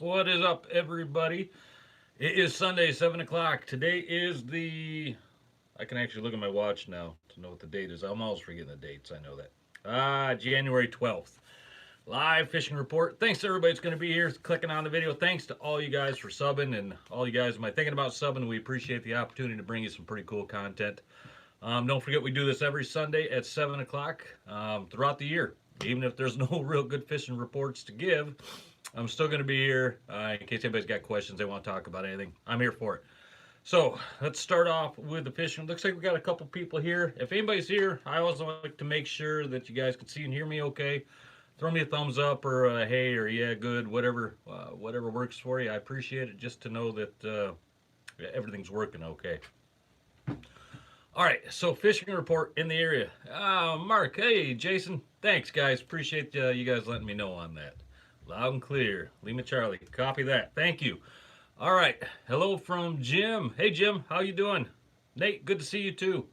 What is up, everybody? It is Sunday, 7 o'clock. Today is I can actually look at my watch now to know what the date is. I'm always forgetting the dates. I know that. January 12th. Live fishing report. Thanks to everybody that's going to be here clicking on the video. Thanks to all you guys for subbing and all you guys might thinking about subbing. We appreciate the opportunity to bring you some pretty cool content. Don't forget we do this every Sunday at 7 o'clock throughout the year. Even if there's no real good fishing reports to give, I'm still going to be here in case anybody's got questions, they want to talk about anything. I'm here for it. So let's start off with the fishing. Looks like we got a couple people here. If anybody's here, I always like to make sure that you guys can see and hear me okay. Throw me a thumbs up or a hey or yeah, good, whatever works for you. I appreciate it just to know that everything's working okay. All right, so fishing report in the area. Mark, hey, Jason, thanks, guys. Appreciate you guys letting me know on that. Loud and clear. Lima Charlie, copy that. Thank you. All right, hello from Jim. Hey, Jim, how you doing? Nate, good to see you too.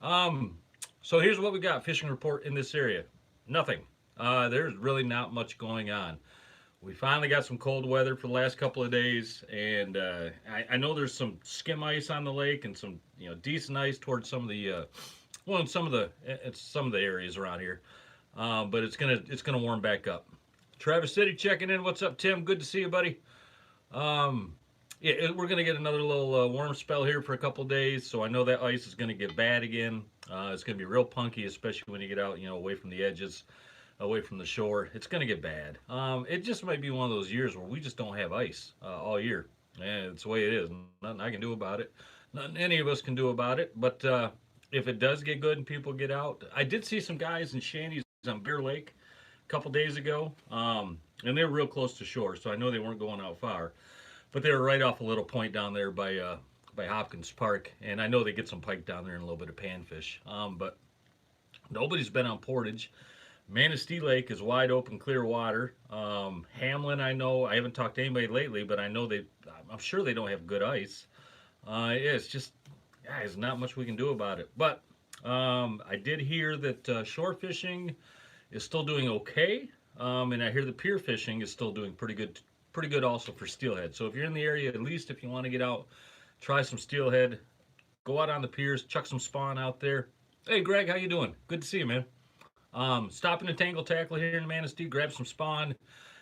So here's what we got. Fishing report in this area. Nothing. There's really not much going on. We finally got some cold weather for the last couple of days, and I know there's some skim ice on the lake and some decent ice towards some of the some of the areas around here. But it's gonna warm back up. Traverse City checking in. What's up, Tim? Good to see you, buddy. Yeah, we're gonna get another little warm spell here for a couple of days, so I know that ice is gonna get bad again. It's gonna be real punky, especially when you get out, away from the edges, away from the shore. It's gonna get bad. It just might be one of those years where we just don't have ice all year, and it's the way it is. Nothing I can do about it. Nothing any of us can do about it. But if it does get good and people get out, I did see some guys in shanties on Bear Lake a couple days ago, and they were real close to shore, so I know they weren't going out far, but they were right off a little point down there by Hopkins Park, and I know they get some pike down there and a little bit of panfish. But nobody's been on Portage. Manistee Lake is wide open, clear water. Hamlin, I know, I haven't talked to anybody lately, but I know I'm sure they don't have good ice. Yeah, it's just, there's not much we can do about it. But I did hear that shore fishing is still doing okay, and I hear the pier fishing is still doing pretty good also for steelhead. So if you're in the area, at least if you want to get out, try some steelhead, go out on the piers, chuck some spawn out there. Hey Greg, how you doing? Good to see you, man. Stop in the Tangle Tackle here in Manistee, grab some spawn,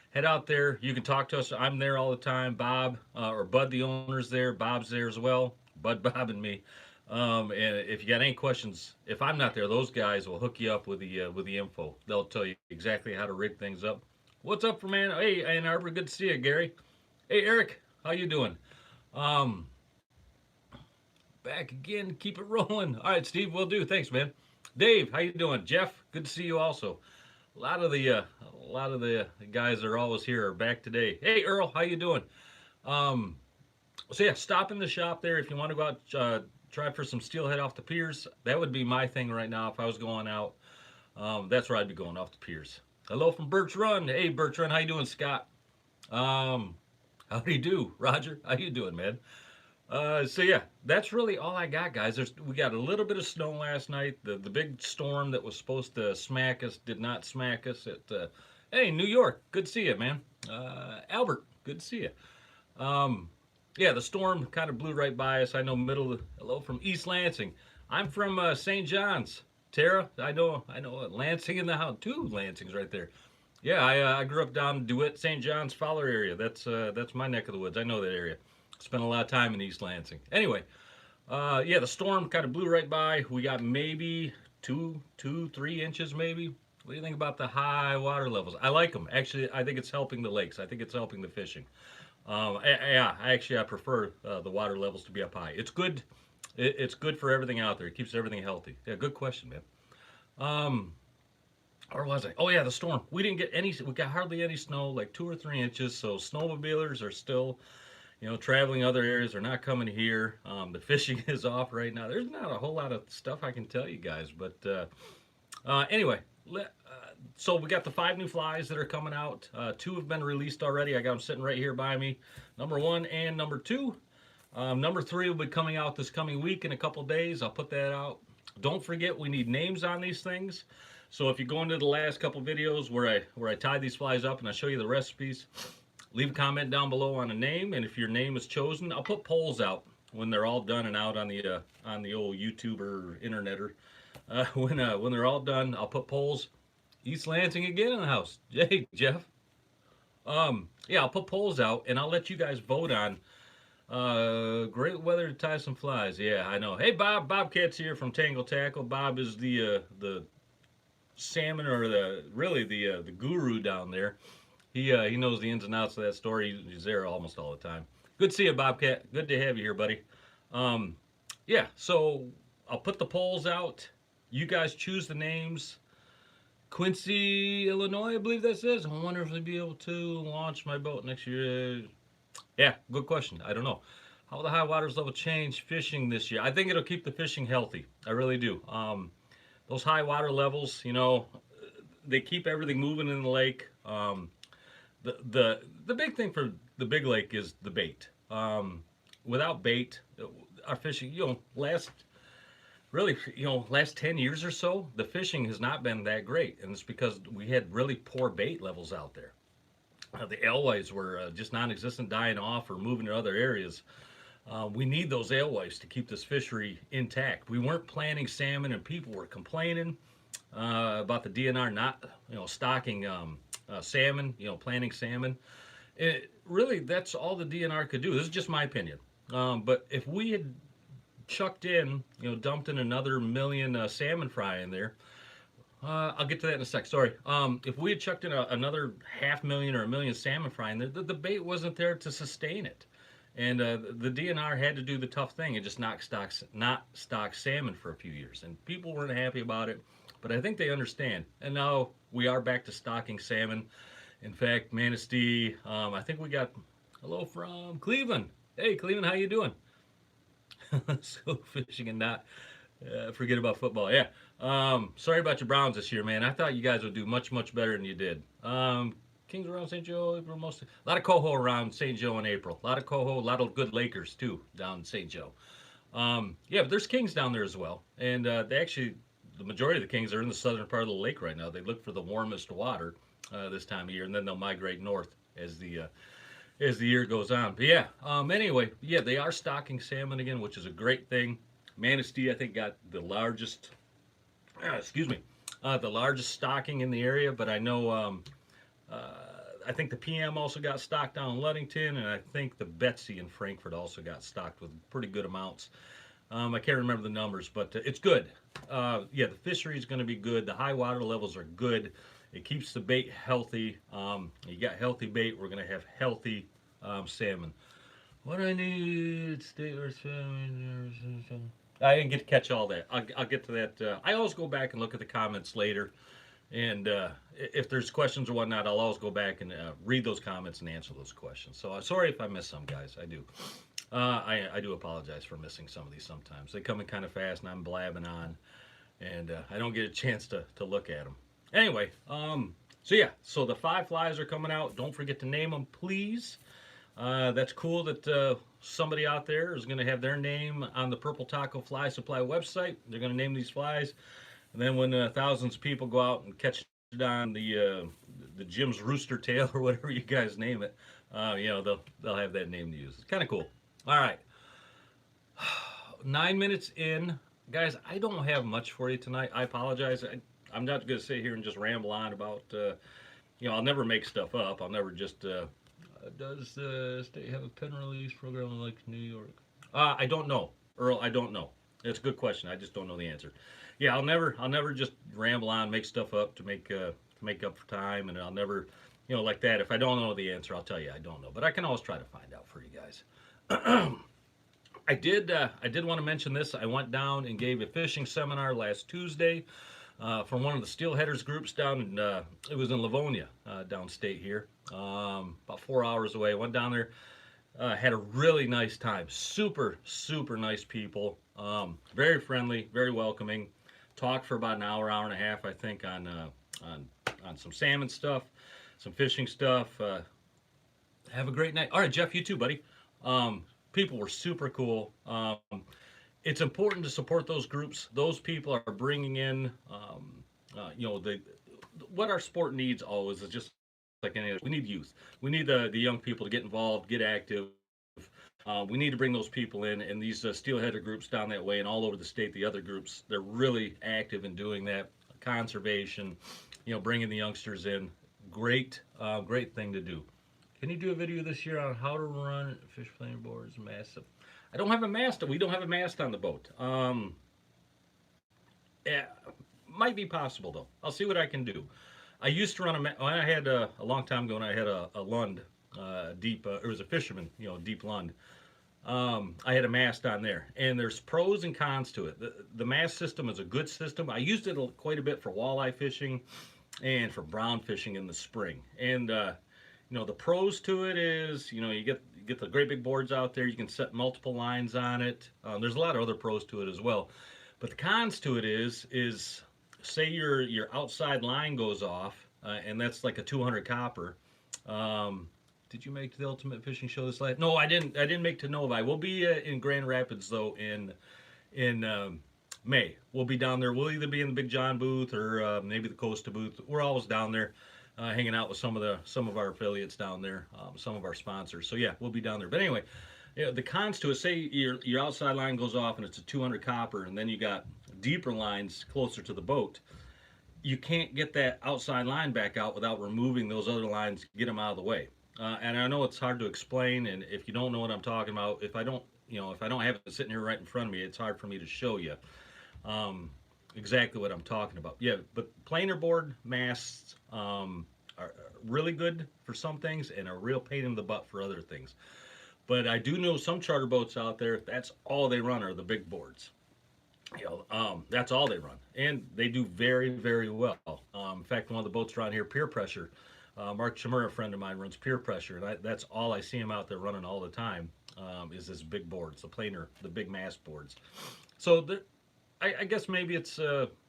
head out there. You can talk to us. I'm there all the time. Bob or Bud, the owner's there. Bob's there as well. Bud, Bob, and me. And if you got any questions, if I'm not there, those guys will hook you up with the info. They'll tell you exactly how to rig things up. What's up, for man? Hey, Ann Arbor, good to see you, Gary. Hey, Eric, how you doing? Back again, keep it rolling. All right, Steve, will do. Thanks, man. Dave, how you doing? Jeff, good to see you also. A lot of the guys that are always here are back today. Hey, Earl, how you doing? So yeah, stop in the shop there if you want to go out. Try for some steelhead off the piers. That would be my thing right now if I was going out. That's where I'd be going, off the piers. Hello from Birch Run. Hey, Birch Run, how you doing, Scott? How do you do, Roger? How you doing, man? So yeah, that's really all I got, guys. We got a little bit of snow last night. The big storm that was supposed to smack us did not smack us. Hey, New York, good to see you, man. Albert, good to see you. Yeah, the storm kind of blew right by us. I know hello from East Lansing. I'm from St. John's. Tara, I know Lansing in the house. Two Lansings right there. Yeah, I grew up down DeWitt, St. John's, Fowler area. That's my neck of the woods. I know that area. Spent a lot of time in East Lansing. Anyway, yeah, the storm kind of blew right by. We got maybe 3 inches maybe. What do you think about the high water levels? I like them. Actually, I think it's helping the lakes. I think it's helping the fishing. I prefer the water levels to be up high. It's good. It's good for everything out there. It keeps everything healthy. Yeah, good question, man. Or was I? Oh yeah, the storm. We didn't get any. We got hardly any snow, like 2 or 3 inches. So snowmobilers are still, traveling other areas. They're not coming here. The fishing is off right now. There's not a whole lot of stuff I can tell you guys, but anyway. So we got the 5 new flies that are coming out. 2 have been released already. I got them sitting right here by me. Number 1 and number 2. Number 3 will be coming out this coming week in a couple days. I'll put that out. Don't forget, we need names on these things. So if you go into the last couple videos where I tie these flies up and I show you the recipes, Leave a comment down below on a name, and if your name is chosen, I'll put polls out when they're all done and out on the old YouTube or interneter. When they're all done, I'll put polls. East Lansing again in the house. Hey Jeff. Yeah, I'll put polls out and I'll let you guys vote on great weather to tie some flies. Yeah, I know. Hey Bob, Bobcat's here from Tangle Tackle. Bob is the salmon or the guru down there. He knows the ins and outs of that story. He's there almost all the time. Good to see you, Bobcat. Good to have you here, buddy. Um, yeah, so I'll put the polls out. You guys choose the names. Quincy, Illinois, I believe that says. I wonder if they'll be able to launch my boat next year. Yeah, good question. I don't know. How will the high waters level change fishing this year? I think it'll keep the fishing healthy. I really do. Those high water levels, they keep everything moving in the lake. The big thing for the big lake is the bait. Without bait, our fishing, last 10 years or so, the fishing has not been that great, and it's because we had really poor bait levels out there. The alewives were just non-existent, dying off or moving to other areas. We need those alewives to keep this fishery intact. We weren't planting salmon, and people were complaining about the DNR not, stocking salmon, planting salmon. Really, that's all the DNR could do. This is just my opinion. But if we had chucked in, dumped in another million salmon fry in there, I'll get to that in a sec. Sorry. If we had chucked in another 500,000 or a million salmon fry in there, the bait wasn't there to sustain it. And the DNR had to do the tough thing and just not stock salmon for a few years. And people weren't happy about it, but I think they understand. And now we are back to stocking salmon. In fact, Manistee, I think we got hello from Cleveland. Hey, Cleveland, how you doing? Let's go fishing and not forget about football. Yeah. Sorry about your Browns this year, man. I thought you guys would do much, much better than you did. Kings around St. Joe, April mostly. A lot of coho around St. Joe in April. A lot of coho, a lot of good Lakers too down in St. Joe. Yeah, but there's Kings down there as well. And the majority of the Kings are in the southern part of the lake right now. They look for the warmest water this time of year, and then they'll migrate north as the year goes on. But yeah, anyway, yeah, they are stocking salmon again, which is a great thing. Manistee, I think, got the largest, the largest stocking in the area, but I know, I think the PM also got stocked down in Ludington, and I think the Betsy in Frankfurt also got stocked with pretty good amounts. I can't remember the numbers, but it's good. Yeah, the fishery is going to be good. The high water levels are good. It keeps the bait healthy. You got healthy bait, we're going to have healthy salmon. What do I need? State or salmon? I didn't get to catch all that. I'll get to that. I always go back and look at the comments later. And if there's questions or whatnot, I'll always go back and read those comments and answer those questions. So sorry if I miss some, guys. I do. I do apologize for missing some of these sometimes. They come in kind of fast and I'm blabbing on. And I don't get a chance to look at them. Anyway, so the 5 flies are coming out. Don't forget to name them, please. That's cool that somebody out there is going to have their name on the Purple Taco Fly Supply website. They're going to name these flies. And then when thousands of people go out and catch it on the Jim's Rooster Tail or whatever you guys name it, they'll have that name to use. It's kind of cool. All right. 9 minutes in. Guys, I don't have much for you tonight. I apologize. I'm not going to sit here and just ramble on about, I'll never make stuff up. I'll never just, does the state have a pen release program like New York? I don't know, Earl. I don't know. It's a good question. I just don't know the answer. Yeah, I'll never just ramble on, make stuff up to make up for time, and I'll never, like that. If I don't know the answer, I'll tell you I don't know. But I can always try to find out for you guys. I did want to mention this. I went down and gave a fishing seminar last Tuesday from one of the steelheaders groups down in, it was in Livonia, downstate here, about 4 hours away. Went down there, had a really nice time. Super, super nice people. Very friendly, very welcoming. Talked for about an hour, hour and a half, I think, on some salmon stuff, some fishing stuff. Have a great night. All right, Jeff, you too, buddy. People were super cool. It's important to support those groups. Those people are bringing in, what our sport needs always is just like any other. We need youth. We need the young people to get involved, get active. We need to bring those people in, and these steelheader groups down that way and all over the state, the other groups, they're really active in doing that. Conservation, bringing the youngsters in. Great thing to do. Can you do a video this year on how to run fish planer boards? Massive. I don't have a mast. We don't have a mast on the boat. Yeah, might be possible though. I'll see what I can do. I used to run when I had a long time ago when I had a Lund deep. It was a fisherman, deep Lund. I had a mast on there, and there's pros and cons to it. The mast system is a good system. I used it quite a bit for walleye fishing and for brown fishing in the spring. And the pros to it is, you get the great big boards out there. You can set multiple lines on it. There's a lot of other pros to it as well. But the cons to it is say your outside line goes off, and that's like a 200 copper. Did you make the Ultimate Fishing Show this last? No, I didn't. I didn't make to Novi. We'll be in Grand Rapids though in May. We'll be down there. We'll either be in the Big John booth or maybe the Costa booth. We're always down there, hanging out with some of our affiliates down there, some of our sponsors. So yeah, we'll be down there. But anyway, the cons to it. Say your outside line goes off and it's a 200 copper, and then you got deeper lines closer to the boat. You can't get that outside line back out without removing those other lines, get them out of the way. And I know it's hard to explain, and if you don't know what I'm talking about, if I don't have it sitting here right in front of me, it's hard for me to show you exactly what I'm talking about. Yeah, but planer board masts are really good for some things and a real pain in the butt for other things. But I do know some charter boats out there, that's all they run are the big boards. That's all they run, and they do very, very well. In fact, one of the boats around here, Peer Pressure, Mark Chimura, a friend of mine, runs Peer Pressure, and that's all I see him out there running all the time, is this big boards, the planer, the big mast boards. So I guess maybe it's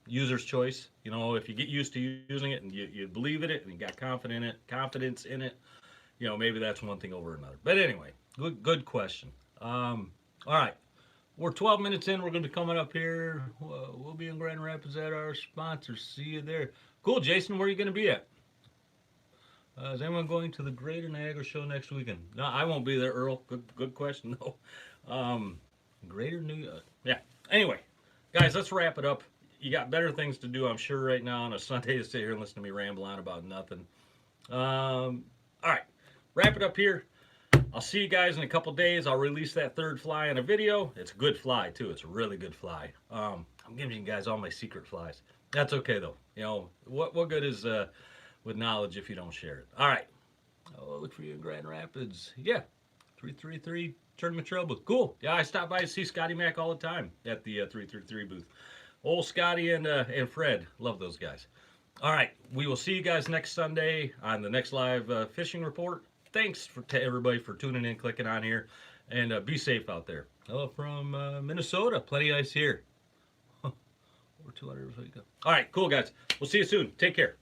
user's choice. If you get used to using it and you believe in it and you got confidence in it, maybe that's one thing over another. But anyway, good question. All right. We're 12 minutes in. We're going to be coming up here. We'll be in Grand Rapids at our sponsor. See you there. Cool, Jason. Where are you going to be at? Is anyone going to the Greater Niagara Show next weekend? No, I won't be there, Earl. Good question. No. Greater New York. Yeah. Anyway, guys, let's wrap it up. You got better things to do, I'm sure, right now on a Sunday to sit here and listen to me ramble on about nothing. All right. Wrap it up here. I'll see you guys in a couple days. I'll release that third fly in a video. It's a good fly, too. It's a really good fly. I'm giving you guys all my secret flies. That's okay, though. What good is with knowledge if you don't share it? All right. I'll look for you in Grand Rapids. Yeah. 333 Tournament Trail booth. Cool. Yeah, I stop by to see Scotty Mac all the time at the 333 booth. Old Scotty and Fred. Love those guys. All right. We will see you guys next Sunday on the next live fishing report. Thanks to everybody for tuning in, clicking on here, and be safe out there. Hello from Minnesota. Plenty of ice here. Over 200. All right, cool, guys. We'll see you soon. Take care.